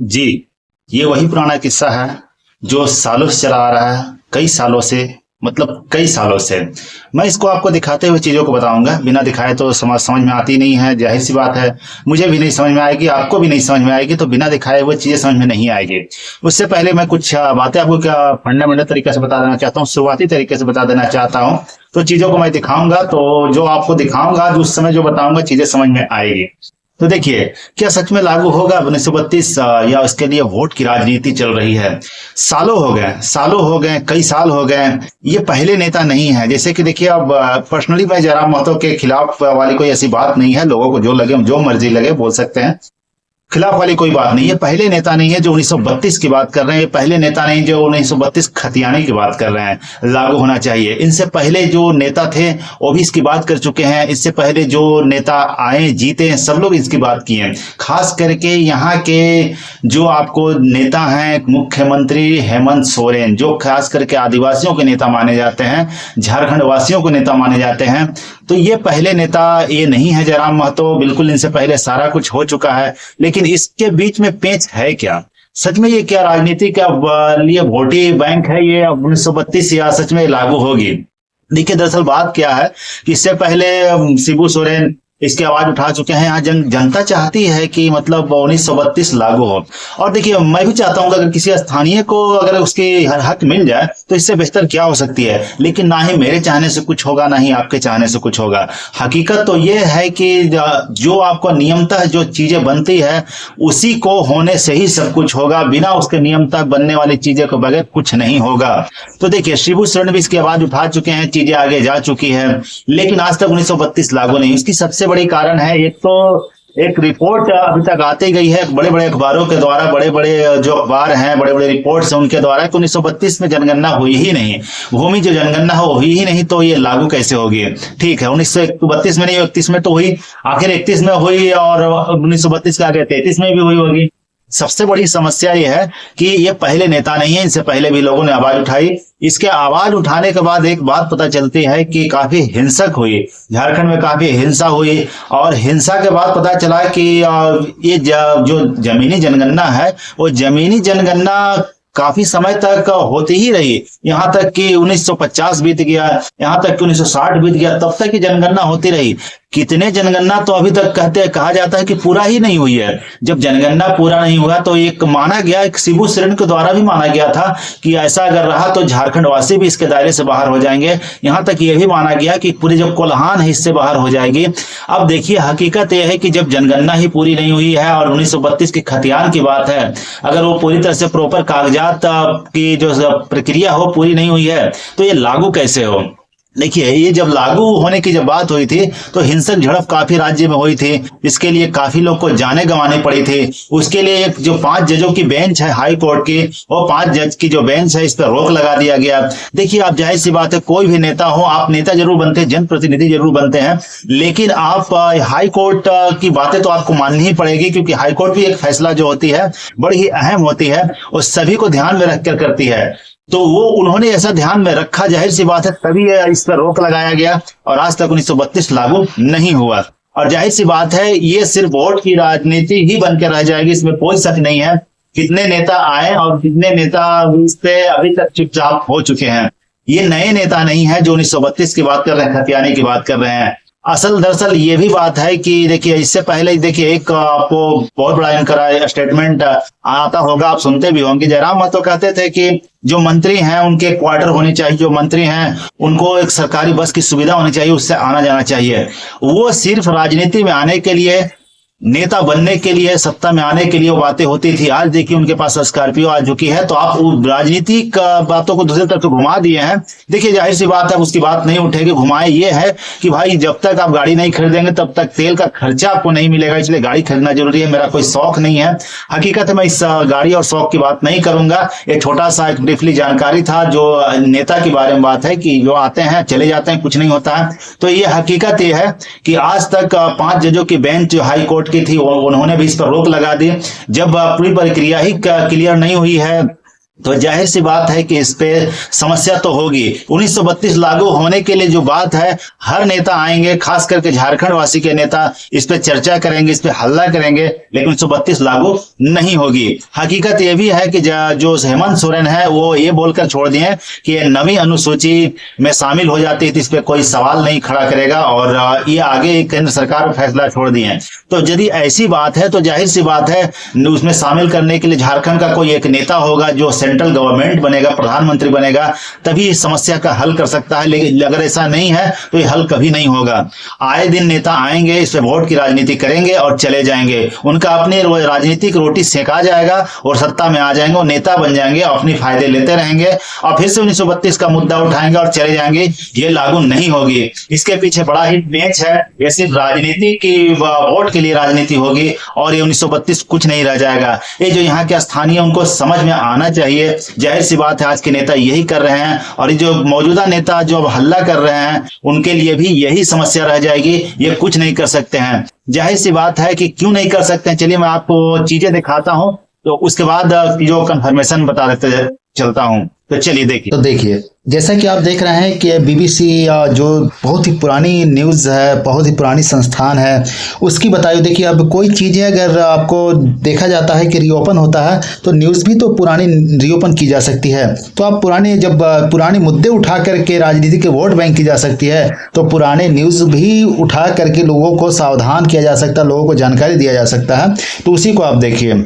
जी, ये वही पुराना किस्सा है जो सालों से चला आ रहा है, कई सालों से, मतलब कई सालों से। मैं इसको आपको दिखाते हुए चीज़ों को बताऊंगा, बिना दिखाए तो समझ समझ में आती नहीं है, जाहिर सी बात है। मुझे भी नहीं समझ में आएगी, आपको भी नहीं समझ में आएगी, तो बिना दिखाए हुए चीज़ें समझ में नहीं आएगी। उससे पहले मैं कुछ बातें आपको क्या फंडामेंटल तरीके से बता देना चाहता हूँ, शुरुआती तरीके से बता देना चाहता हूँ। तो चीज़ों को मैं दिखाऊंगा, तो जो आपको दिखाऊंगा, जो उस समय जो बताऊंगा, चीज़ें समझ में आएगी। तो देखिए, क्या सच में लागू होगा 1932, या उसके लिए वोट की राजनीति चल रही है? सालों हो गए, कई साल हो गए। ये पहले नेता नहीं है। जैसे कि देखिए, अब पर्सनली मैं जयराम महतो के खिलाफ वाली कोई ऐसी बात नहीं है, लोगों को जो लगे, जो मर्जी लगे बोल सकते हैं, खिलाफ वाली कोई बात नहीं। ये पहले नेता नहीं है जो 1932 की बात कर रहे हैं, ये पहले नेता नहीं जो 1932 खतियानी की बात कर रहे हैं लागू होना चाहिए। इनसे पहले जो नेता थे वो भी इसकी बात कर चुके हैं, इससे पहले जो नेता आए जीते हैं सब लोग इसकी बात किए हैं। खास करके यहाँ के जो आपको नेता हैं, मुख्यमंत्री हेमंत सोरेन, जो खास करके आदिवासियों के नेता माने जाते हैं, झारखंड वासियों के नेता माने जाते हैं, तो ये पहले नेता ये नहीं है जयराम महतो। बिल्कुल इनसे पहले सारा कुछ हो चुका है, लेकिन इसके बीच में पेंच है क्या? सच में ये क्या राजनीति का लिए वोटी बैंक है ये 1932, या सच में लागू होगी? देखिए, दरअसल बात क्या है कि इससे पहले शिबू सोरेन इसकी आवाज उठा चुके हैं। यहाँ जनता चाहती है कि मतलब 1932 लागू हो। और देखिए, मैं भी चाहता हूँ कि अगर किसी स्थानीय को अगर उसकी हर हक मिल जाए तो इससे बेहतर क्या हो सकती है। लेकिन ना ही मेरे चाहने से कुछ होगा, ना ही आपके चाहने से कुछ होगा। हकीकत तो ये है कि जो आपको नियमतः जो चीजें बनती है उसी को होने से ही सब कुछ होगा। बिना उसके नियमतः बनने वाली चीजें को बगैर कुछ नहीं होगा। तो देखिए, शिबू सोरेन भी इसकी आवाज उठा चुके हैं, चीजें आगे जा चुकी है, लेकिन आज तक 1932 लागू नहीं। उसकी सबसे बड़ी कारण है, एक तो एक रिपोर्ट अभी तक आती गई है बड़े बड़े अखबारों के द्वारा, बड़े बड़े जो अखबार हैं, बड़े बड़े रिपोर्ट्स हैं उनके द्वारा कि 1932 में जनगणना हुई ही नहीं, भूमि जो जनगणना हो हुई ही नहीं, तो ये लागू कैसे होगी? ठीक है, 1932 में नहीं, 31 में तो हुई, आखिर 31 में हुई, और 1932 के आगे 33 में भी हुई होगी। सबसे बड़ी समस्या यह है कि ये पहले नेता नहीं है, इनसे पहले भी लोगों ने आवाज उठाई। इसके आवाज उठाने के बाद एक बात पता चलती है कि काफी हिंसक हुई, झारखंड में काफी हिंसा हुई, और हिंसा के बाद पता चला कि ये जो जमीनी जनगणना है वो जमीनी जनगणना काफी समय तक होती ही रही। यहाँ तक कि 1950 बीत गया, यहाँ तक कि 1960 बीत गया, तब तक की जनगणना होती रही। कितने जनगणना तो अभी तक कहा जाता है कि पूरा ही नहीं हुई है। जब जनगणना पूरा नहीं हुआ तो एक माना गया, एक शिबू सोरेन के द्वारा भी माना गया था कि ऐसा अगर रहा तो झारखंड वासी भी इसके दायरे से बाहर हो जाएंगे। यहाँ तक यह भी माना गया कि पूरी जो कोल्हान है इससे बाहर हो जाएगी। अब देखिए, हकीकत यह है कि जब जनगणना ही पूरी नहीं हुई है और 1932 की खतियान की बात है, अगर वो पूरी तरह से प्रॉपर कागजात की जो प्रक्रिया हो पूरी नहीं हुई है तो ये लागू कैसे हो? देखिए, ये जब लागू होने की जब बात हुई थी तो हिंसक झड़प काफी राज्य में हुई थी, इसके लिए काफी लोग को जाने गंवाने पड़ी थी। उसके लिए एक जो 5 जजों की बेंच है हाई कोर्ट की, वो 5 जज की जो बेंच है इस पर रोक लगा दिया गया। देखिए, आप जाहिर सी बात है, कोई भी नेता हो, आप नेता जरूर बनते हैं, जनप्रतिनिधि जरूर बनते हैं, लेकिन आप हाई कोर्ट की बातें तो आपको माननी ही पड़ेगी, क्योंकि हाई कोर्ट भी एक फैसला जो होती है बड़ी ही अहम होती है और सभी को ध्यान में रखकर करती है। तो वो उन्होंने ऐसा ध्यान में रखा, जाहिर सी बात है, तभी इस पर रोक लगाया गया और आज तक 1932 लागू नहीं हुआ। और जाहिर सी बात है, ये सिर्फ वोट की राजनीति ही बनकर रह जाएगी, इसमें कोई शक नहीं है। कितने नेता आए और कितने नेता इस पे अभी तक चुपचाप हो चुके हैं। ये नए नेता नहीं है जो 1932 की बात कर रहे हैं, खतियानी की बात कर रहे हैं। दरअसल ये भी बात है कि देखिए, इससे पहले देखिए एक आपको बहुत बड़ा इनका स्टेटमेंट आता होगा, आप सुनते भी होंगे। जयराम महतो कहते थे कि जो मंत्री हैं उनके क्वार्टर होने चाहिए, जो मंत्री हैं उनको एक सरकारी बस की सुविधा होनी चाहिए, उससे आना जाना चाहिए। वो सिर्फ राजनीति में आने के लिए, नेता बनने के लिए, सत्ता में आने के लिए वो बातें होती थी। आज देखिए उनके पास स्कॉर्पियो आ चुकी है, तो आप राजनीतिक बातों को दूसरी तरफ घुमा दिए हैं। देखिए, जाहिर सी बात है उसकी बात नहीं उठेगी। घुमाए ये है कि भाई जब तक आप गाड़ी नहीं खरीदेंगे तब तक तेल का खर्चा आपको नहीं मिलेगा, इसलिए गाड़ी खरीदना जरूरी है। मेरा कोई शौक नहीं है, हकीकत है, मैं इस गाड़ी और शौक की बात नहीं करूंगा। एक छोटा सा एक ब्रीफली जानकारी था जो नेता के बारे में बात है कि जो आते हैं चले जाते हैं, कुछ नहीं होता है। तो ये हकीकत ये है कि आज तक 5 जजों की बेंच जो हाई कोर्ट की थी उन्होंने भी इस पर रोक लगा दी। जब पूरी प्रक्रिया ही क्लियर नहीं हुई है, तो जाहिर सी बात है कि इस पे समस्या तो होगी। 1932 लागू होने के लिए जो बात है, हर नेता आएंगे, खास करके झारखंड वासी के नेता इस पे चर्चा करेंगे, इस पे हल्ला करेंगे, लेकिन 1932 लागू नहीं होगी। हकीकत ये भी है कि जो हेमंत सोरेन है वो ये बोलकर छोड़ दिए कि ये नवी अनुसूची में शामिल हो जाती है तो इस पे कोई सवाल नहीं खड़ा करेगा, और ये आगे केंद्र सरकार पर फैसला छोड़ दिए। तो यदि ऐसी बात है तो जाहिर सी बात है उसमें शामिल करने के लिए झारखंड का कोई एक नेता होगा जो सेंट्रल गवर्नमेंट बनेगा, प्रधानमंत्री बनेगा, तभी इस समस्या का हल कर सकता है। लेकिन अगर ऐसा नहीं है तो ये हल कभी नहीं होगा। आए दिन नेता आएंगे, इस पे वोट की राजनीति करेंगे और चले जाएंगे, उनका अपने राजनीतिक रोटी सेका जाएगा और सत्ता में आ जाएंगे और नेता बन जाएंगे और अपनी फायदे लेते रहेंगे और फिर से 1932 का मुद्दा उठाएंगे और चले जाएंगे। ये लागू नहीं होगी। इसके पीछे बड़ा ही मैच है। ये सिर्फ राजनीति की, वोट के लिए राजनीति होगी और ये 1932 कुछ नहीं रह जाएगा। ये जो यहाँ के स्थानीय, उनको समझ में आना चाहिए। जाहिर सी बात है आज के नेता यही कर रहे हैं और ये जो मौजूदा नेता जो अब हल्ला कर रहे हैं उनके लिए भी यही समस्या रह जाएगी। ये कुछ नहीं कर सकते हैं। जाहिर सी बात है कि क्यों नहीं कर सकते हैं, चलिए मैं आपको चीजें दिखाता हूं, तो उसके बाद जो कंफर्मेशन बता देते चलता हूं। तो चलिए देखिए। तो देखिए, जैसा कि आप देख रहे हैं कि बीबीसी जो बहुत ही पुरानी न्यूज़ है, बहुत ही पुरानी संस्थान है, उसकी बताइए। देखिए, अब कोई चीज़ें अगर आपको देखा जाता है कि रीओपन होता है तो न्यूज़ भी तो पुरानी रीओपन की जा सकती है। तो आप पुराने मुद्दे उठा करके राजनीति के वोट बैंक की जा सकती है, तो पुराने न्यूज़ भी उठा करके लोगों को सावधान किया जा सकता है, लोगों को जानकारी दिया जा सकता है। तो उसी को आप देखिए,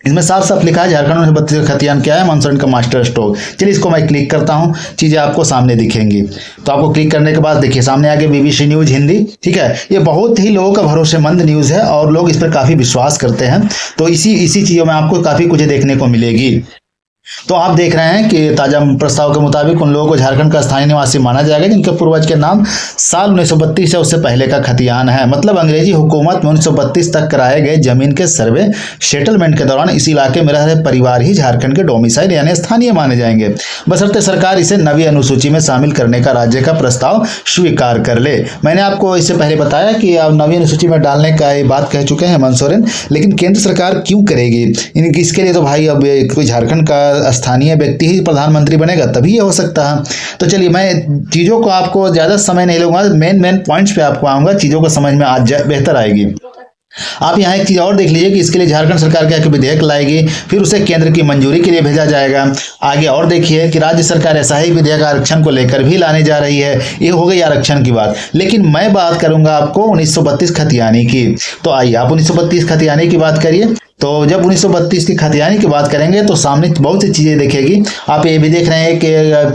इसमें साफ साफ लिखा है झारखंड में 32 का खतियान क्या है, हेमंत सोरेन का मास्टर स्ट्रोक। चलिए इसको मैं क्लिक करता हूं, चीजें आपको सामने दिखेंगी। तो आपको क्लिक करने के बाद देखिए सामने आगे बीबीसी न्यूज हिंदी, ठीक है। ये बहुत ही लोगों का भरोसेमंद न्यूज है और लोग इस पर काफी विश्वास करते हैं। तो इसी चीजों में आपको काफी कुछ देखने को मिलेगी। तो आप देख रहे हैं कि ताजा प्रस्ताव के मुताबिक उन लोगों को झारखंड का स्थानीय निवासी माना जाएगा जिनके पूर्वज के नाम साल 1932 या उससे पहले का खतियान है। मतलब अंग्रेजी हुकूमत में 1932 तक कराए गए जमीन के सर्वे सेटलमेंट के दौरान इस इलाके में रह रहे परिवार ही झारखंड के डोमिसाइल यानी स्थानीय माने जाएंगे, बशर्ते सरकार इसे नवी अनुसूची में शामिल करने का राज्य का प्रस्ताव स्वीकार कर ले। मैंने आपको इससे पहले बताया कि अब नवी अनुसूची में डालने का ये बात कह चुके हैं हेमंत सोरेन, लेकिन केंद्र सरकार क्यों करेगी? इसके लिए तो भाई अब कोई झारखंड का स्थानीय व्यक्ति ही प्रधानमंत्री बनेगा तभी ये हो सकता है। तो चलिए मैं चीज़ों को आपको ज़्यादा समय नहीं लूंगा, मेन पॉइंट्स पे आपको आऊँगा, चीज़ों को समझ में आज बेहतर आएगी। आप यहाँ एक चीज़ और देख लीजिए कि इसके लिए झारखंड सरकार क्या विधेयक लाएगी, फिर उसे केंद्र की मंजूरी के लिए भेजा जाएगा। आगे और देखिए कि राज्य सरकार ऐसा ही विधेयक आरक्षण को लेकर भी लाने जा रही है। ये हो गई आरक्षण की बात, लेकिन मैं बात करूंगा आपको 1932 खतियानी की। तो आइए आप 1932 खतियानी की बात करिए। तो जब 1932 की खतियानी की बात करेंगे तो सामने बहुत सी चीज़ें देखेगी। आप ये भी देख रहे हैं कि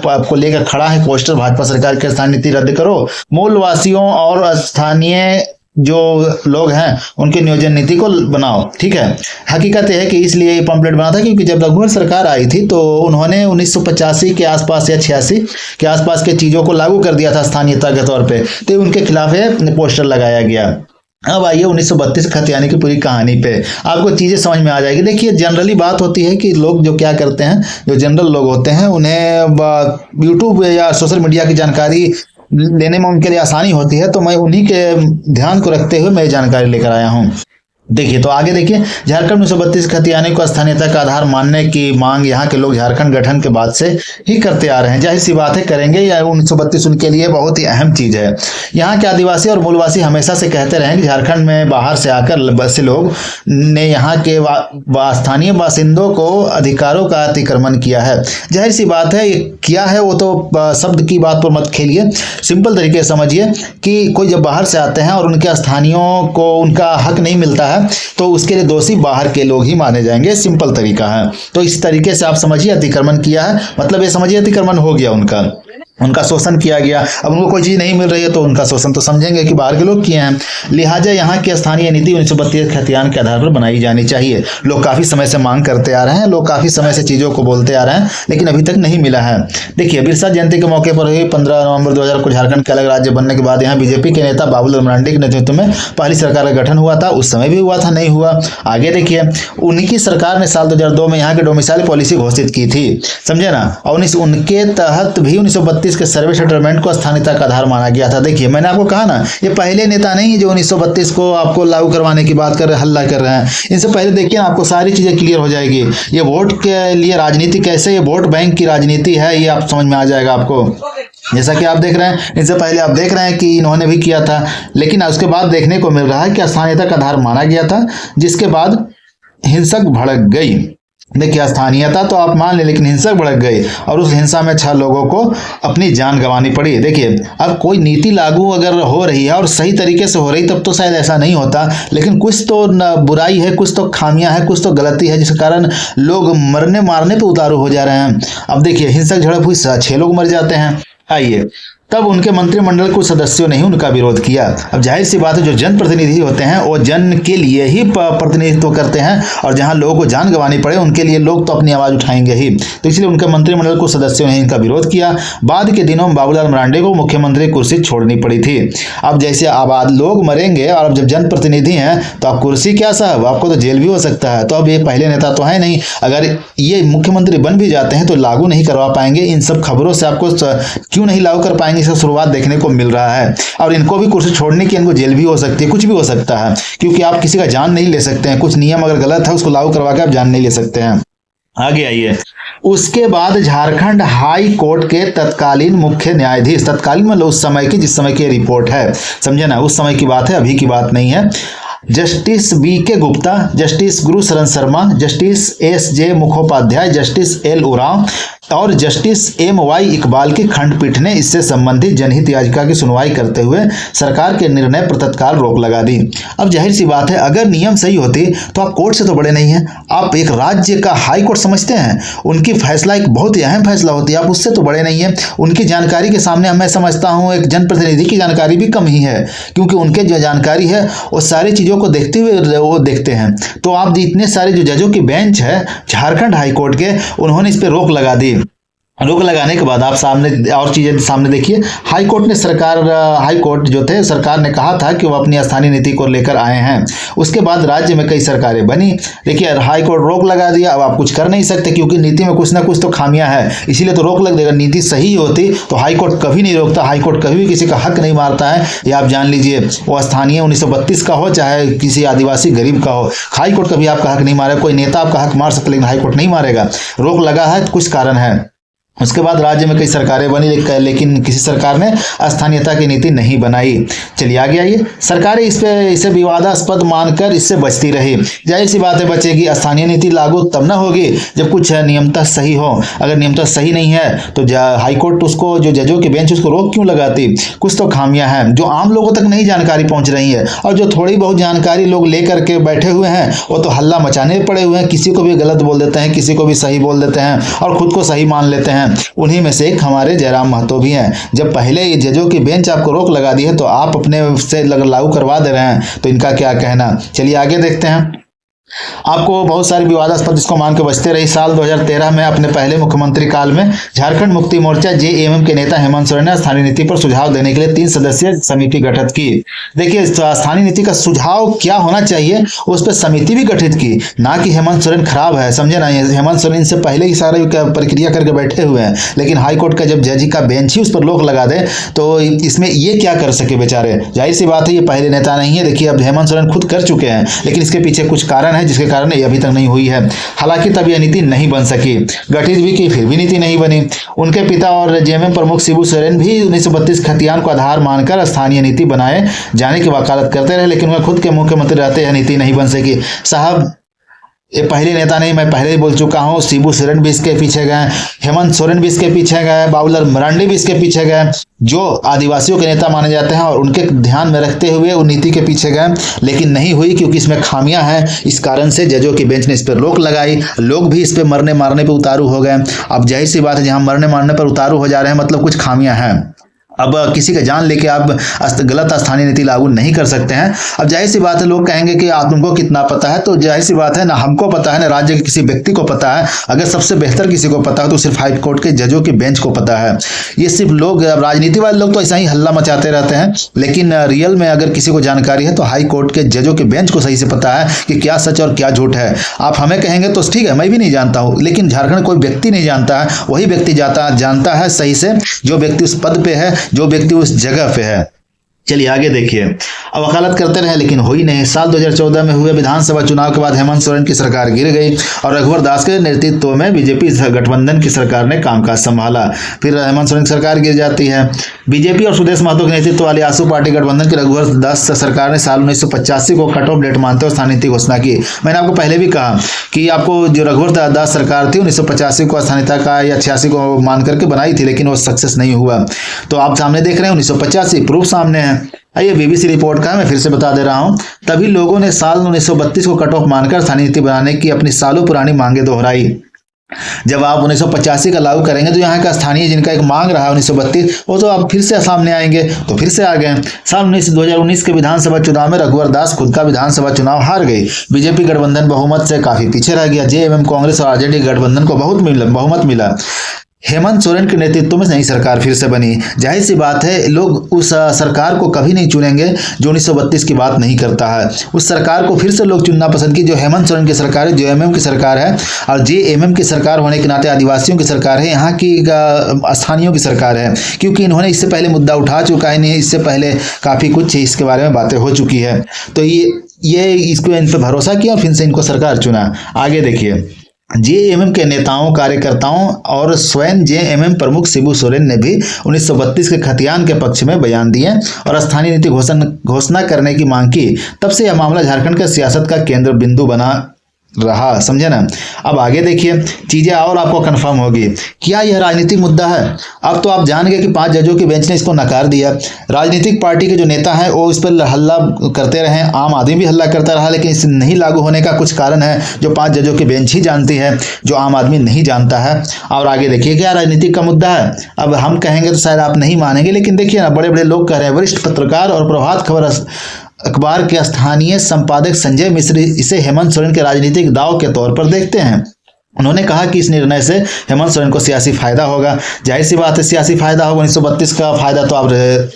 आपको लेकर खड़ा है पोस्टर, भाजपा सरकार की स्थानीय नीति रद्द करो, मूलवासियों और स्थानीय जो लोग हैं उनके नियोजन नीति को बनाओ, ठीक है। हकीकत यह है कि इसलिए ये पम्पलेट बना था क्योंकि जब रघुवर सरकार आई थी तो उन्होंने 1985 के आसपास या 86 के आसपास के चीज़ों को लागू कर दिया था स्थानीयता के तौर पे, तो उनके खिलाफ ये पोस्टर लगाया गया। अब आइए 1932 खतियानी की पूरी कहानी पे, आपको चीज़ें समझ में आ जाएगी। देखिए जनरली बात होती है कि लोग जो क्या करते हैं, जो जनरल लोग होते हैं, उन्हें यूट्यूब या सोशल मीडिया की जानकारी लेने में उनके लिए आसानी होती है, तो मैं उन्हीं के ध्यान को रखते हुए मैं जानकारी लेकर आया हूँ। देखिए तो आगे देखिए, झारखंड 1932 खतियानी को स्थानीयता का आधार मानने की मांग यहाँ के लोग झारखंड गठन के बाद से ही करते आ रहे हैं। जाहिर सी बात है करेंगे, या 1932 उनके लिए बहुत ही अहम चीज़ है। यहाँ के आदिवासी और मूलवासी हमेशा से कहते रहे कि झारखंड में बाहर से आकर बसे लोग ने यहाँ के स्थानीय बासिंदों को अधिकारों का अतिक्रमण किया है। जाहिर सी बात है, ये किया है वो तो शब्द की बात पर मत खेलिए, सिंपल तरीके से समझिए कि कोई जब बाहर से आते हैं और उनके स्थानीयों को उनका हक नहीं मिलता है तो उसके लिए दोषी बाहर के लोग ही माने जाएंगे, सिंपल तरीका है। तो इस तरीके से आप समझिए अतिक्रमण किया है, मतलब ये समझिए अतिक्रमण हो गया, उनका शोषण किया गया। अब उनको कोई चीज़ नहीं मिल रही है तो उनका शोषण तो समझेंगे कि बाहर के लोग किए हैं। लिहाजा यहाँ की स्थानीय नीति 1932 खतियान के आधार पर बनाई जानी चाहिए। लोग काफ़ी समय से मांग करते आ रहे हैं, लोग काफ़ी समय से चीज़ों को बोलते आ रहे हैं, लेकिन अभी तक नहीं मिला है। देखिए बिरसा जयंती के मौके पर हुई 15 नवंबर 2000 को झारखंड के अलग राज्य बनने के बाद यहाँ बीजेपी के नेता बाबूलाल मरांडी के नेतृत्व में पहली सरकार का गठन हुआ था। उस समय भी हुआ था, नहीं हुआ। आगे देखिए, उनकी सरकार ने साल 2002 में यहाँ के डोमिसाइल पॉलिसी घोषित की थी, समझे ना। और उनके तहत भी 1932 1932 के सर्वे सेटलमेंट को स्थानीयता का आधार माना गया था। देखिए मैंने आपको कहा ना, ये पहले नेता नहीं है जो 1932 को आपको लागू करवाने की बात कर रहे, हल्ला कर रहे हैं। इनसे पहले देखिए ना, आपको सारी चीजें क्लियर हो जाएगी। ये वोट के लिए राजनीति कैसे, ये वोट बैंक की राजनीति है, ये आप समझ में आ जाएगा आपको। जैसा कि आप देख रहे हैं, इनसे पहले आप देख रहे हैं कि इन्होंने भी किया था, लेकिन उसके बाद देखने को मिल रहा है कि स्थानीयता का आधार माना गया था, जिसके बाद हिंसक भड़क गई। देखिए स्थानीयता तो आप मान ले, लेकिन हिंसक भड़क गई और उस हिंसा में 6 लोगों को अपनी जान गंवानी पड़ी। देखिए अब कोई नीति लागू अगर हो रही है और सही तरीके से हो रही, तब तो शायद ऐसा नहीं होता, लेकिन कुछ तो बुराई है, कुछ तो खामियां है, कुछ तो गलती है, जिसके कारण लोग मरने मारने पे उतारू हो जा रहे हैं। अब देखिए हिंसक झड़प हुई, 6 लोग मर जाते हैं। आइए, तब उनके मंत्रिमंडल कुछ सदस्यों ने ही उनका विरोध किया। अब जाहिर सी बात है, जो जनप्रतिनिधि होते हैं वो जन के लिए ही प्रतिनिधित्व करते हैं, और जहां लोगों को जान गंवानी पड़े उनके लिए लोग तो अपनी आवाज उठाएंगे ही। तो इसलिए उनके मंत्रिमंडल कुछ सदस्यों ने इनका विरोध किया। बाद के दिनों में बाबूलाल मरांडी को मुख्यमंत्री कुर्सी छोड़नी पड़ी थी। अब जैसे आबाद लोग मरेंगे और अब जब जनप्रतिनिधि हैं तो आप कुर्सी क्या साहब, आपको तो जेल भी हो सकता है। तो अब ये पहले नेता तो है नहीं, अगर ये मुख्यमंत्री बन भी जाते हैं तो लागू नहीं करवा पाएंगे। इन सब खबरों से आपको क्यों नहीं लागू कर पाएंगे, इसका शुरुआत देखने को मिल रहा है। और इनको भी कुर्सी छोड़ने की, इनको जेल भी हो सकती है, कुछ भी हो सकता है, क्योंकि आप किसी का जान नहीं ले सकते हैं। कुछ नियम अगर गलत है उसको लागू करवा के आप जान नहीं ले सकते हैं। आगे आइए, उसके बाद झारखंड हाई कोर्ट के तत्कालीन मुख्य न्यायाधीश, तत्कालीन मतलब उस समय की, जिस समय की रिपोर्ट है, समझे ना, उस समय की बात है, अभी की बात नहीं है। Justice BK. गुप्ता, जस्टिस गुरु शरण Sharma, justice SJ. Mukhopadhyay, justice L. Oraon और जस्टिस एम.वाई. इकबाल की खंडपीठ ने इससे संबंधित जनहित याचिका की सुनवाई करते हुए सरकार के निर्णय पर तत्काल रोक लगा दी। अब जाहिर सी बात है, अगर नियम सही होती तो आप कोर्ट से तो बड़े नहीं हैं, आप एक राज्य का हाई कोर्ट समझते हैं, उनकी फैसला एक बहुत ही अहम फैसला होती है, आप उससे तो बड़े नहीं हैं। उनकी जानकारी के सामने मैं समझता हूँ एक जनप्रतिनिधि की जानकारी भी कम ही है, क्योंकि उनके जो जानकारी है वो सारी चीज़ों को देखते हुए वो देखते हैं। तो आप इतने सारे जो जजों की बेंच है झारखंड हाई कोर्ट के, उन्होंने इस पर रोक लगा दी। रोक लगाने के बाद आप सामने और चीजें सामने देखिए, हाई कोर्ट ने हाई कोर्ट जो थे, सरकार ने कहा था कि वो अपनी स्थानीय नीति को लेकर आए हैं। उसके बाद राज्य में कई सरकारें बनी। देखिए हाई कोर्ट रोक लगा दिया, अब आप कुछ कर नहीं सकते, क्योंकि नीति में कुछ ना कुछ तो खामियां है, इसीलिए तो रोक लग देगा। नीति सही होती तो हाई कोर्ट कभी नहीं रोकता, हाई कोर्ट कभी भी किसी का हक नहीं मारता है, ये आप जान लीजिए। वो स्थानीय 1932 का हो चाहे किसी आदिवासी गरीब का हो, हाई कोर्ट कभी आपका हक नहीं मारेगा। कोई नेता आपका हक मार सकता, लेकिन हाई कोर्ट नहीं मारेगा। रोक लगा है, कुछ कारण है। उसके बाद राज्य में कई सरकारें बनी, लेकिन किसी सरकार ने स्थानीयता की नीति नहीं बनाई। चलिए आगे आइए, सरकारें इसे विवादास्पद मानकर इससे बचती रही। जाहिर सी बात है बचेगी, स्थानीय नीति लागू तब ना होगी जब कुछ नियमतः सही हो। अगर नियमतः सही नहीं है तो हाई कोर्ट उसको, जो जजों की बेंच उसको रोक क्यों लगाती। कुछ तो खामियां हैं जो आम लोगों तक नहीं जानकारी पहुंच रही है, और जो थोड़ी बहुत जानकारी लोग लेकर के बैठे हुए हैं वो तो हल्ला मचाने पड़े हुए हैं। किसी को भी गलत बोल देते हैं, किसी को भी सही बोल देते हैं और खुद को सही मान लेते हैं। उन्हीं में से एक हमारे जयराम महतो भी हैं। जब पहले ये जजों की बेंच आपको रोक लगा दी है तो आप अपने से लागू करवा दे रहे हैं, तो इनका क्या कहना। चलिए आगे देखते हैं। आपको बहुत सारे विवादास्पद इसको मान के बचते रही। साल 2013 में अपने पहले मुख्यमंत्री काल में झारखंड मुक्ति मोर्चा जेएमएम के नेता हेमंत सोरेन ने स्थानीय नीति पर सुझाव देने के लिए 3 सदस्यीय समिति गठित की। देखिए स्थानीय नीति का सुझाव क्या होना चाहिए उस पर समिति भी गठित की, ना कि हेमंत सोरेन खराब है, समझे ना। हेमंत सोरेन से पहले ही सारी प्रक्रिया करके बैठे हुए हैं, लेकिन हाईकोर्ट का जब जज का बेंच ही उस पर रोक लगा दे तो इसमें ये क्या कर सके बेचारे। जाहिर सी बात है ये पहले नेता नहीं है। देखिए अब हेमंत सोरेन खुद कर चुके हैं, लेकिन इसके पीछे कुछ कारण है जिसके कारण ये अभी तक नहीं हुई है। हालांकि तब यह नीति नहीं बन सकी, गठित भी की फिर भी नीति नहीं बनी। उनके पिता और जेएमएम प्रमुख शिबू सोरेन भी 1932 खतियान को आधार मानकर स्थानीय नीति बनाए जाने की वकालत करते रहे, लेकिन उनके खुद के मुख्यमंत्री रहते यह नीति नहीं बन सकी। साहब ये पहले नेता नहीं, मैं पहले ही बोल चुका हूँ, शिबू सोरेन भी इसके पीछे गए, हेमंत सोरेन भी इसके पीछे गए, बाबूलाल मरांडी भी इसके पीछे गए, जो आदिवासियों के नेता माने जाते हैं, और उनके ध्यान में रखते हुए उन नीति के पीछे गए, लेकिन नहीं हुई क्योंकि इसमें खामियां हैं। इस कारण से जजों की बेंच ने इस पर रोक लगाई, लोग भी इस पर मरने मारने पर उतारू हो गए। अब जाहिर सी बात है जहां मरने मारने पर उतारू हो जा रहे हैं मतलब कुछ खामियां हैं। अब किसी का जान लेके आप गलत स्थानीय नीति लागू नहीं कर सकते हैं। अब जाहिर सी बात है, लोग कहेंगे कि आप तुमको कितना पता है, तो जाहिर सी बात है ना हमको पता है ना राज्य के किसी व्यक्ति को पता है। अगर सबसे बेहतर किसी को पता है तो सिर्फ हाई कोर्ट के जजों के बेंच को पता है। ये सिर्फ लोग, राजनीति वाले लोग तो ऐसा ही हल्ला मचाते रहते हैं, लेकिन रियल में अगर किसी को जानकारी है तो हाई कोर्ट के जजों के बेंच को सही से पता है कि क्या सच और क्या झूठ है। आप हमें कहेंगे तो ठीक है, मैं भी नहीं जानता हूँ, लेकिन झारखंड कोई व्यक्ति नहीं जानता है, वही व्यक्ति जानता है सही से, जो व्यक्ति उस पद पे है, जो व्यक्ति उस जगह पे है। चलिए आगे देखिए। अब वकालत करते रहे लेकिन हुई नहीं। साल 2014 में हुए विधानसभा चुनाव के बाद हेमंत सोरेन की सरकार गिर गई और रघुवर दास के नेतृत्व में बीजेपी गठबंधन की सरकार ने कामकाज संभाला। फिर हेमंत सोरेन की सरकार गिर जाती है। बीजेपी और सुदेश महतो के नेतृत्व वाली आसू पार्टी गठबंधन की रघुवर दास सरकार ने साल 1985 को कट ऑफ डेट मानते हुए स्थानीय नीति घोषणा की। मैंने आपको पहले भी कहा कि आपको जो रघुवर दास सरकार थी 1985 को स्थानीयता का या 86 को मान करके बनाई थी, लेकिन वो सक्सेस नहीं हुआ। तो आप सामने देख रहे हैं 1985 प्रूफ सामने है। आइए बीबीसी रिपोर्ट का मैं फिर से बता दे रहा हूं। तभी लोगों ने साल 1932 को कट ऑफ मानकर स्थानीय नीति बनाने की अपनी सालों पुरानी मांगे दोहराई। जब आप 1985 का लागू करेंगे तो यहाँ का स्थानीय जिनका एक मांग रहा 1932, वो तो आप फिर से सामने आएंगे, तो फिर से आ गए। साल 2019 के विधानसभा चुनाव में रघुवर दास खुद का विधानसभा चुनाव हार गई। बीजेपी गठबंधन बहुमत से काफी पीछे रह गया। जेएमएम कांग्रेस और आरजेडी गठबंधन को बहुमत मिला। हेमंत सोरेन के नेतृत्व में नई सरकार फिर से बनी। जाहिर सी बात है, लोग उस सरकार को कभी नहीं चुनेंगे जो 1932 की बात नहीं करता है। उस सरकार को फिर से लोग चुनना पसंद की जो हेमंत सोरेन की सरकार है, जेएमएम की सरकार है। और जेएमएम की सरकार होने के नाते आदिवासियों की सरकार है, यहाँ की स्थानीयों की सरकार है, क्योंकि इन्होंने इससे पहले मुद्दा उठा चुका है, इन्हें इससे पहले काफ़ी कुछ इसके बारे में बातें हो चुकी है। तो ये इसको इन पर भरोसा किया, फिर से इनको सरकार चुना। आगे देखिए। जेएमएम के नेताओं, कार्यकर्ताओं और स्वयं जेएमएम प्रमुख शिबू सोरेन ने भी 1932 के खतियान के पक्ष में बयान दिए और स्थानीय नीति घोषणा करने की मांग की। तब से यह मामला झारखंड के सियासत का केंद्र बिंदु बना रहा, समझे ना। अब आगे देखिए, चीजें और आपको कंफर्म होगी। क्या यह राजनीतिक मुद्दा है? अब तो आप जान गए कि 5 जजों की बेंच ने इसको नकार दिया। राजनीतिक पार्टी के जो नेता हैं वो इस पर हल्ला करते रहे, आम आदमी भी हल्ला करता रहा, लेकिन इसे नहीं लागू होने का कुछ कारण है जो 5 जजों की बेंच ही जानती है, जो आम आदमी नहीं जानता है। और आगे देखिए, क्या राजनीतिक का मुद्दा है? अब हम कहेंगे तो शायद आप नहीं मानेंगे, लेकिन देखिए ना, बड़े बड़े लोग कह रहे हैं। वरिष्ठ पत्रकार और प्रभात खबर अखबार के स्थानीय संपादक संजय मिश्र इसे हेमंत सोरेन के राजनीतिक दांव के तौर पर देखते हैं। उन्होंने कहा कि इस निर्णय से हेमंत सोरेन को सियासी फायदा होगा। जाहिर सी बात है, सियासी फायदा होगा। 1932 का फायदा तो आप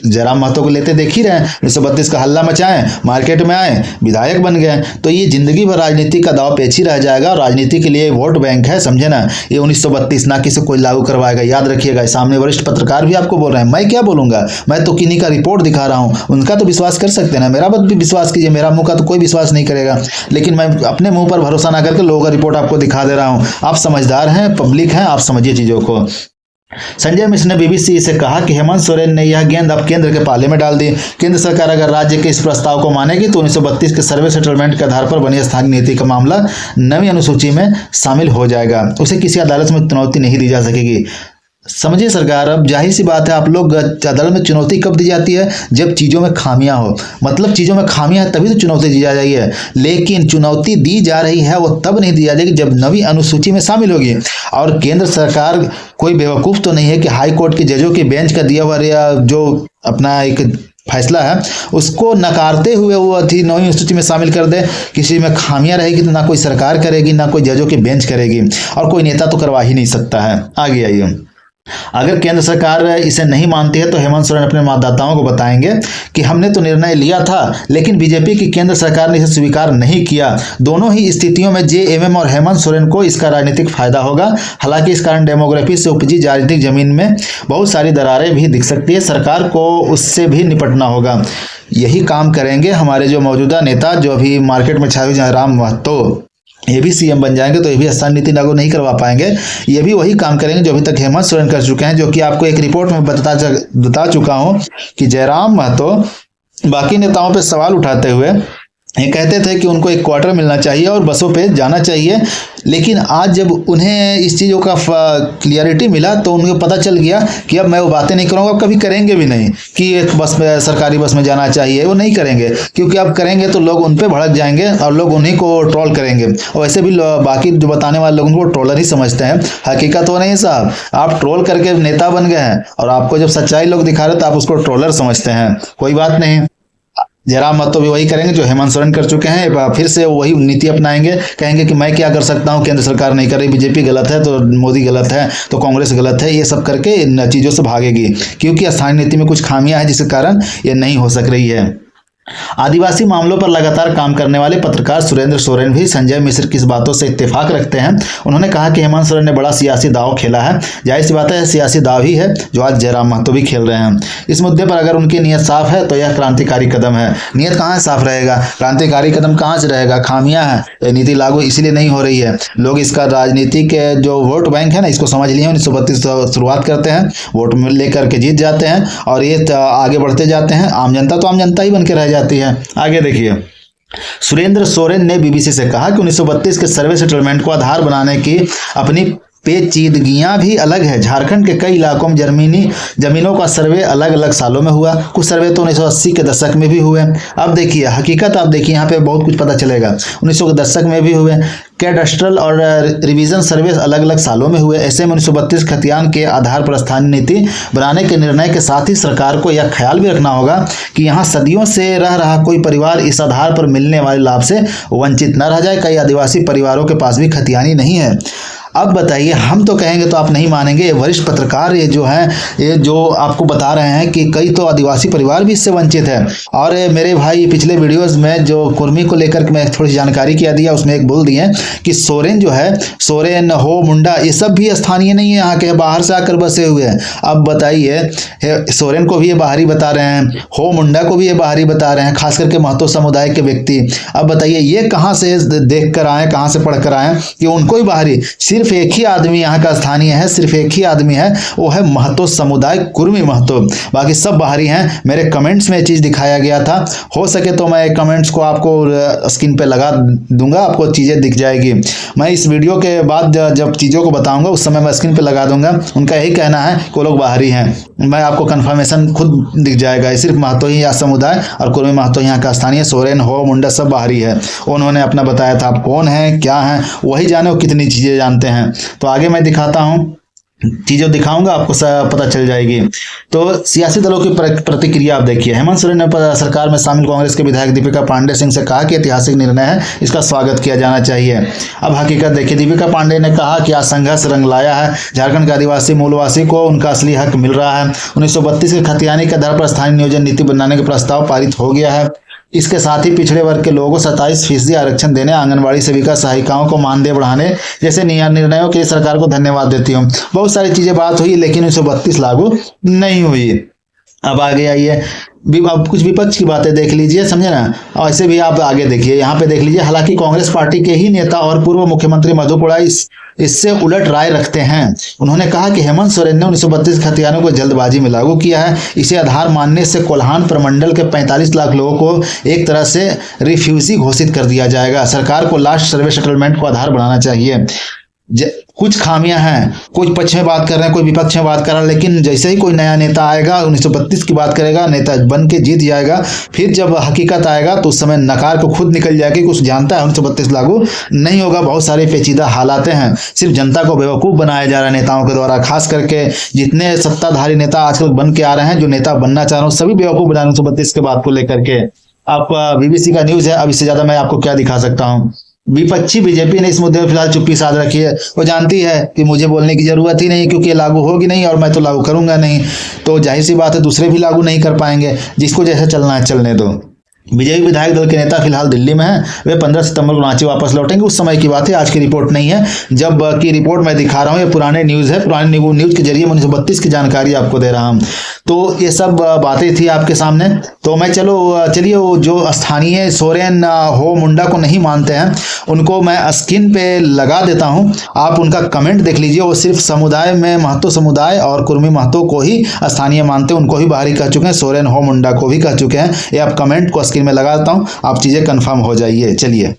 जयराम महतो को लेते देख ही रहे हैं। 1932 का हल्ला मचाएं, मार्केट में आए, विधायक बन गए। तो ये जिंदगी भर राजनीति का दाव पेच ही रह जाएगा और राजनीति के लिए वोट बैंक है, समझे ना। ये 1932 ना किसी कोई लागू करवाएगा, याद रखिएगा। सामने वरिष्ठ पत्रकार भी आपको बोल रहे हैं, मैं क्या बोलूंगा, मैं तो किन्हीं का रिपोर्ट दिखा रहा हूँ। उनका तो विश्वास कर सकते हैं ना, मेरा भी विश्वास कीजिए। मेरा मुंह का तो कोई विश्वास नहीं करेगा, लेकिन मैं अपने मुंह पर भरोसा ना करके लोगों का रिपोर्ट आपको दिखा दे रहा हूँ। आप समझदार हैं, पब्लिक हैं, आप समझिए चीजों को। संजय मिश्र ने बीबीसी से कहा कि हेमंत सोरेन ने यह गेंद अब केंद्र के पाले में डाल दी। केंद्र सरकार अगर राज्य के इस प्रस्ताव को मानेगी तो 1932 के सर्वे सेटलमेंट के आधार पर बनी स्थानीय नीति का मामला नवी अनुसूची में शामिल हो जाएगा। उसे किसी अदालत में चुनौती नहीं दी जा सकेगी। समझिए सरकार, अब जाहिर सी बात है, आप लोग अदालत में चुनौती कब दी जाती है? जब चीज़ों में खामियां हो। मतलब चीज़ों में खामियां है तभी तो चुनौती दी जा रही है, लेकिन चुनौती दी जा रही है वो तब नहीं दी जा रही जब नवी अनुसूची में शामिल होगी। और केंद्र सरकार कोई बेवकूफ़ तो नहीं है कि हाई कोर्ट के जजों के बेंच का दिया हुआ जो अपना एक फैसला है उसको नकारते हुए वो अधि नवी अनुसूची में शामिल कर दे। किसी में खामियां रहेगी तो ना कोई सरकार करेगी, ना कोई जजों की बेंच करेगी, और कोई नेता तो करवा ही नहीं सकता है। आगे आइए। अगर केंद्र सरकार इसे नहीं मानती है तो हेमंत सोरेन अपने मतदाताओं को बताएंगे कि हमने तो निर्णय लिया था, लेकिन बीजेपी की केंद्र सरकार ने इसे स्वीकार नहीं किया। दोनों ही स्थितियों में जेएमएम और हेमंत सोरेन को इसका राजनीतिक फायदा होगा। हालांकि इस कारण डेमोग्राफी से उपजी राजनीतिक जमीन में बहुत सारी दरारें भी दिख सकती है। सरकार को उससे भी निपटना होगा। यही काम करेंगे हमारे जो मौजूदा नेता, जो अभी मार्केट में छाए हुए जयराम महतो, ये भी सीएम बन जाएंगे तो ये भी स्थानीय नीति लागू नहीं करवा पाएंगे। ये भी वही काम करेंगे जो अभी तक हेमंत सोरेन कर चुके हैं, जो कि आपको एक रिपोर्ट में बता चुका हूं कि जयराम महतो बाकी नेताओं पर सवाल उठाते हुए ये कहते थे कि उनको एक क्वार्टर मिलना चाहिए और बसों पे जाना चाहिए, लेकिन आज जब उन्हें इस चीज़ों का क्लियरिटी मिला तो उनको पता चल गया कि अब मैं वो बातें नहीं करूँगा, अब कभी करेंगे भी नहीं कि एक बस में, सरकारी बस में जाना चाहिए, वो नहीं करेंगे, क्योंकि अब करेंगे तो लोग उन पे भड़क जाएंगे और लोग उन्हीं को ट्रोल करेंगे। और वैसे भी बाकी जो बताने वाले लोग उनको ट्रोलर ही समझते हैं, हकीकत वो नहीं साहब। आप ट्रोल करके नेता बन गए हैं और आपको जब सच्चाई लोग दिखा रहे तो आप उसको ट्रोलर समझते हैं। कोई बात नहीं, जयराम महतो भी वही करेंगे जो हेमंत सोरेन कर चुके हैं, फिर से वही नीति अपनाएंगे, कहेंगे कि मैं क्या कर सकता हूं, केंद्र सरकार नहीं कर रही, बीजेपी गलत है तो मोदी गलत है तो कांग्रेस गलत है, ये सब करके इन चीज़ों से भागेगी, क्योंकि स्थानीय नीति में कुछ खामियां हैं जिसके कारण ये नहीं हो सक रही है। आदिवासी मामलों पर लगातार काम करने वाले पत्रकार सुरेंद्र सोरेन भी संजय मिश्र की इस बातों से इत्तेफाक रखते हैं। उन्होंने कहा कि हेमंत सोरेन ने बड़ा सियासी दांव खेला है। जाहिर सी बात है, सियासी दांव ही है जो आज जयराम महतो भी खेल रहे हैं। इस मुद्दे पर अगर उनकी नीयत साफ है तो यह क्रांतिकारी कदम है। नीयत कहाँ साफ रहेगा, क्रांतिकारी कदम कहाँ से रहेगा? खामियां हैं, नीति लागू इसलिए नहीं हो रही है। लोग इसका राजनीति के जो वोट बैंक है ना, इसको समझ लिए 1932 शुरुआत करते हैं, वोट लेकर के जीत जाते हैं और ये आगे बढ़ते जाते हैं। आम जनता तो आम जनता ही बन के रह जाती है। आगे देखिए, सुरेंद्र सोरेन ने बीबीसी से कहा कि 1932 के सर्वे सेटलमेंट को आधार बनाने की अपनी पेचीदगियां भी अलग है। झारखंड के कई इलाकों में जमीनों का सर्वे अलग अलग सालों में हुआ, कुछ सर्वे तो 1980 के दशक में भी हुए। अब देखिए हकीकत, आप देखिए यहाँ पे बहुत कुछ पता चलेगा। 1900 के दशक में भी हुए, कैडस्ट्रल और रिवीजन सर्वे अलग अलग सालों में हुए। ऐसे में 1932 खतियान के आधार पर स्थानीय नीति बनाने के निर्णय के साथ ही सरकार को यह ख्याल भी रखना होगा कि यहाँ सदियों से रह रहा कोई परिवार इस आधार पर मिलने वाले लाभ से वंचित न रह जाए। कई आदिवासी परिवारों के पास भी खतियानी नहीं है। अब बताइए, हम तो कहेंगे तो आप नहीं मानेंगे, ये वरिष्ठ पत्रकार ये जो आपको बता रहे हैं कि कई तो आदिवासी परिवार भी इससे वंचित है। और मेरे भाई पिछले वीडियोस में जो कुर्मी को लेकर के मैं थोड़ी जानकारी किया दिया, उसमें एक बोल दिए कि सोरेन जो है, सोरेन हो मुंडा, ये सब भी स्थानीय नहीं है, यहाँ के बाहर से आकर बसे हुए हैं। अब बताइए, सोरेन को भी ये बाहरी बता रहे हैं, हो मुंडा को भी ये बाहरी बता रहे हैं, खास करके महतो समुदाय के व्यक्ति। अब बताइए ये कहाँ से देख कर आए, कहाँ से पढ़ कर आए कि उनको ही बाहरी? सिर्फ एक ही आदमी यहाँ का स्थानीय है, सिर्फ एक ही आदमी है, वो है महतो समुदाय, कुर्मी महतो, बाकी सब बाहरी हैं। मेरे कमेंट्स में ये चीज़ दिखाया गया था, हो सके तो मैं कमेंट्स को आपको स्क्रीन पे लगा दूंगा, आपको चीज़ें दिख जाएगी। मैं इस वीडियो के बाद जब चीज़ों को बताऊंगा उस समय मैं स्क्रीन पे लगा दूंगा। उनका यही कहना है कि वो लोग बाहरी हैं, मैं आपको कंफर्मेशन खुद दिख जाएगा। सिर्फ महतो ही या समुदाय और कुर्मी महतो यहाँ का स्थानीय, सोरेन हो मुंडा सब बाहरी है। उन्होंने अपना बताया था, आप कौन हैं क्या हैं वही जाने, वो कितनी चीज़ें जानते हैं। तो आगे मैं दिखाता हूं, चीज़ें दिखाऊंगा, आपको पता चल जाएगी। तो सियासी दलों की प्रतिक्रिया आप देखिए। हेमंत सोरेन ने सरकार में शामिल कांग्रेस के विधायक दीपिका पांडे सिंह से कहा कि ऐतिहासिक निर्णय है, इसका स्वागत किया जाना चाहिए। अब हकीकत देखिए, दीपिका पांडे ने कहा कि आज संघर्ष रंग लाया है, झारखंड के आदिवासी मूलवासी को उनका असली हक मिल रहा है। 1932 के खतियानी के आधार पर स्थानीय नियोजन नीति बनाने का प्रस्ताव पारित हो गया है। इसके साथ ही पिछड़े वर्ग के लोगों को 27% आरक्षण देने, आंगनबाड़ी सेविका सहायिकाओं को मानदेय बढ़ाने जैसे निर्णयों के लिए सरकार को धन्यवाद देती हूँ। बहुत सारी चीजें बात हुई, लेकिन 1932 लागू नहीं हुई। अब आगे आइए, अब कुछ विपक्ष की बातें देख लीजिए, समझे ना। और ऐसे भी आप आगे देखिए, यहाँ पे देख लीजिए। हालांकि कांग्रेस पार्टी के ही नेता और पूर्व मुख्यमंत्री मधु कोड़ा इससे उलट राय रखते हैं। उन्होंने कहा कि हेमंत सोरेन ने 1932 खतियानों को जल्दबाजी में लागू किया है। इसे आधार मानने से कोल्हान प्रमंडल के 45 लाख लोगों को एक तरह से रिफ्यूजी घोषित कर दिया जाएगा। सरकार को लास्ट सर्वे सेटलमेंट को आधार बनाना चाहिए। कुछ खामियां हैं, कोई पक्ष में बात कर रहे हैं, कोई विपक्ष में बात कर रहा है, लेकिन जैसे ही कोई नया नेता आएगा 1932 की बात करेगा, नेता बन के जीत जाएगा, फिर जब हकीकत आएगा तो उस समय नकार को खुद निकल जाएगी। कुछ जानता है 1932 लागू नहीं होगा। बहुत सारे पेचीदा हालात हैं, सिर्फ जनता को बेवकूफ़ बनाया जा रहा है नेताओं के द्वारा। खास करके जितने सत्ताधारी नेता आजकल बन के आ रहे हैं, जो नेता बनना चाह रहे हैं, सभी बेवकूफ़ बना रहे हैं 1932 के बात को लेकर के। आप बीबीसी का न्यूज़ है, अब इससे ज़्यादा मैं आपको क्या दिखा सकता हूँ। विपक्षी बीजेपी ने इस मुद्दे में फिलहाल चुप्पी साध रखी है। वो जानती है कि मुझे बोलने की जरूरत ही नहीं, क्योंकि ये लागू होगी नहीं और मैं तो लागू करूंगा नहीं, तो जाहिर सी बात है दूसरे भी लागू नहीं कर पाएंगे। जिसको जैसे चलना है चलने दो। बीजेपी विधायक दल के नेता फिलहाल दिल्ली में हैं, वे 15 सितंबर को रांची वापस लौटेंगे। उस समय की बात है, आज की रिपोर्ट नहीं है। जब की रिपोर्ट मैं दिखा रहा हूँ, ये पुराने न्यूज़ है, पुराने न्यूज़ के जरिए 1932 की जानकारी आपको दे रहा हूँ। तो ये सब बातें थी आपके सामने। तो मैं चलिए वो जो स्थानीय सोरेन हो मुंडा को नहीं मानते हैं, उनको मैं स्क्रीन पे लगा देता हूँ, आप उनका कमेंट देख लीजिए। वो सिर्फ समुदाय में महतो समुदाय और कुर्मी महतो को ही स्थानीय मानते हैं, उनको ही बाहरी कह चुके हैं, सोरेन हो मुंडा को भी कह चुके हैं। ये आप कमेंट को लेकिन मैं लगाता हूँ, आप चीज़ें कंफर्म हो जाइए। चलिए,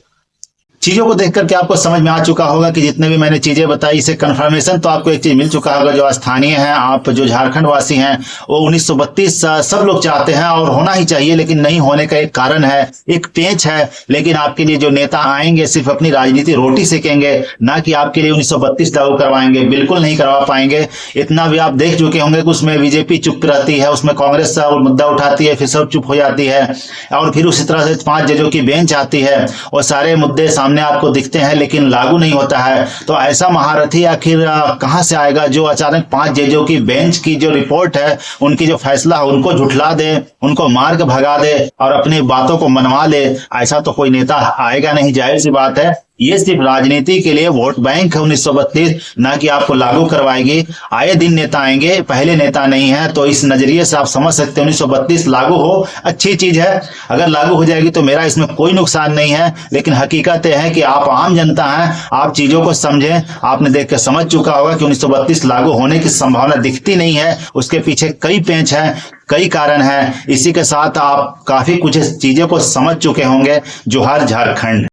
चीजों को देख करके आपको समझ में आ चुका होगा कि जितने भी मैंने चीजें बताई इसे कंफर्मेशन तो आपको एक चीज मिल चुका होगा, जो स्थानीय हैं, आप जो झारखंड वासी हैं, वो 1932 सब लोग चाहते हैं और होना ही चाहिए, लेकिन नहीं होने का एक कारण है, एक पेंच है। लेकिन आपके लिए जो नेता आएंगे सिर्फ अपनी राजनीति रोटी सेकेंगे, ना कि आपके लिए 1932 लागू करवाएंगे, बिल्कुल नहीं करवा पाएंगे। इतना भी आप देख चुके होंगे कि उसमें बीजेपी चुप रहती है, उसमें कांग्रेस मुद्दा उठाती है, फिर सब चुप हो जाती है, और फिर उसी तरह से 5 जजों की बेंच आती है और सारे मुद्दे सामने आपको दिखते हैं लेकिन लागू नहीं होता है। तो ऐसा महारथी आखिर कहां से आएगा जो अचानक 5 जजों की बेंच की जो रिपोर्ट है, उनकी जो फैसला है, उनको झुठला दे, उनको मार के भगा दे और अपनी बातों को मनवा ले? ऐसा तो कोई नेता आएगा नहीं, जाहिर सी बात है। ये सिर्फ राजनीति के लिए वोट बैंक है 1932, ना कि आपको लागू करवाएगी। आए दिन नेता आएंगे, पहले नेता नहीं है, तो इस नजरिए से आप समझ सकते हैं 1932 लागू हो अच्छी चीज है। अगर लागू हो जाएगी तो मेरा इसमें कोई नुकसान नहीं है, लेकिन हकीकत यह है कि आप आम जनता हैं, आप चीजों को समझें। आपने देख कर समझ चुका होगा कि 1932 लागू होने की संभावना दिखती नहीं है, उसके पीछे कई पेंच हैं, कई कारण हैं। इसी के साथ आप काफी कुछ चीजों को समझ चुके होंगे। जोहार झारखंड।